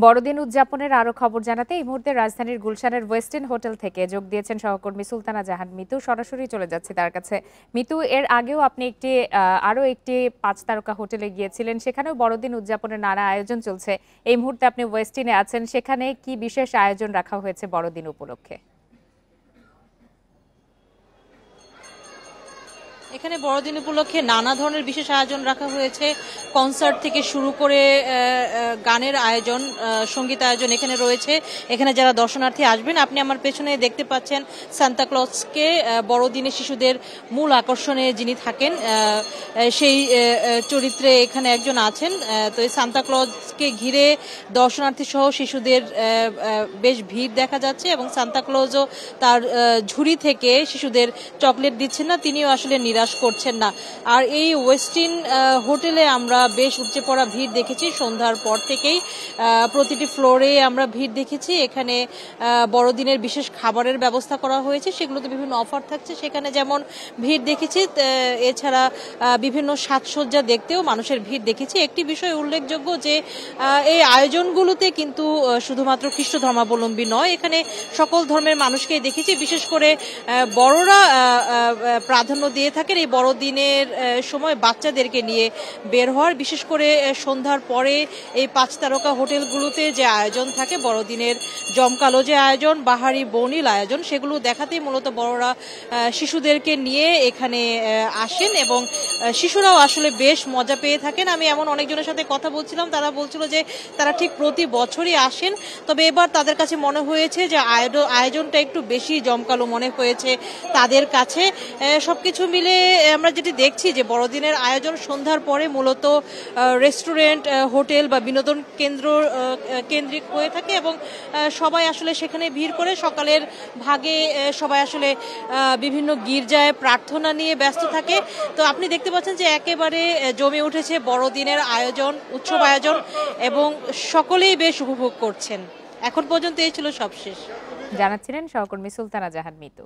বড়দিন উদযাপনের আরো খবর জানাতে এই মুহূর্তে রাজধানীর গুলশানের ওয়েস্টিন হোটেল থেকে যোগ দিয়েছেন সহকর্মী সুলতানা জাহান মিতু। সরাসরি চলে যাচ্ছে তার কাছে। মিতু, এর আগেও আপনি আরো একটি 5 তারকা হোটেলে গিয়েছিলেন, সেখানেও বড়দিন উদযাপনের নানা আয়োজন চলছে। এই মুহূর্তে আপনি ওয়েস্টিনে আছেন, সেখানে কি বিশেষ আয়োজন রাখা হয়েছে বড়দিন উপলক্ষে? এখানে বড়দিন উপলক্ষে নানা ধরনের বিশেষ আয়োজন রাখা হয়েছে। কনসার্ট থেকে শুরু করে গানের আয়োজন, সঙ্গীত আয়োজন এখানে রয়েছে। এখানে যারা দর্শনার্থী আসবেন, আপনি আমার পেছনে দেখতে পাচ্ছেন সান্তা ক্লজকে। বড়দিনে শিশুদের মূল আকর্ষণে যিনি থাকেন সেই চরিত্রে এখানে একজন আছেন। তো এই সান্তা ক্লজকে ঘিরে দর্শনার্থী সহ শিশুদের বেশ ভিড় দেখা যাচ্ছে এবং সান্তা ক্লজও তার ঝুড়ি থেকে শিশুদের চকলেট দিচ্ছেন না, তিনিও আসলে নিরাশ করছেন না। আর এই ওয়েস্টিন হোটেলে আমরা বেশ উপচে পড়া ভিড় দেখেছি সন্ধ্যার পর থেকেই। প্রতিটি ফ্লোরে আমরা ভিড় দেখেছি। এখানে বড়দিনের বিশেষ খাবারের ব্যবস্থা করা হয়েছে, সেগুলোতে বিভিন্ন অফার থাকছে, সেখানে যেমন ভিড় দেখেছি। এছাড়া বিভিন্ন সাজসজ্জা দেখতেও মানুষের ভিড় দেখেছি। একটি বিষয় উল্লেখযোগ্য যে এই আয়োজনগুলোতে কিন্তু শুধুমাত্র খ্রিস্ট ধর্মাবলম্বী নয়, এখানে সকল ধর্মের মানুষকেই দেখেছি। বিশেষ করে বড়রা প্রাধান্য দিয়ে থাকেন এই বড়দিনের সময় বাচ্চাদেরকে নিয়ে বের হওয়ার। বিশেষ করে সন্ধ্যার পরে এই 5 তারকা হোটেলগুলোতে যে আয়োজন থাকে বড়দিনের জমকালো যে আয়োজন, বাহারি বর্ণিল আয়োজন, সেগুলো দেখাতেই মূলত বড়রা শিশুদেরকে নিয়ে এখানে আসেন এবং শিশুরাও আসলে বেশ মজা পেয়ে থাকেন। আমি এমন অনেকজনের সাথে কথা বলছিলাম, তারা বলছিল যে তারা ঠিক প্রতি বছরই আসেন, তবে এবার তাদের কাছে মনে হয়েছে যে আয়োজনটা একটু বেশি জমকালো মনে হয়েছে তাদের কাছে। সবকিছু মিলে আমরা যেটি দেখছি যে বড়দিনের আয়োজন সন্ধ্যার পরে মূলত রেস্টুরেন্ট, হোটেল বা বিনোদন কেন্দ্রিক হয়ে থাকে এবং সবাই আসলে সেখানে ভিড় করে। সকালের ভাগে সবাই আসলে বিভিন্ন গির্জায় প্রার্থনা নিয়ে ব্যস্ত থাকে। তো আপনি দেখতে পাচ্ছেন যে একেবারে জমে উঠেছে বড়দিনের আয়োজন, উৎসব আয়োজন, এবং সকলেই বেশ উপভোগ করছেন। এখন পর্যন্ত এই ছিল সবশেষ। জানাচ্ছিলেন সহকর্মী সুলতানা জাহান মিতু।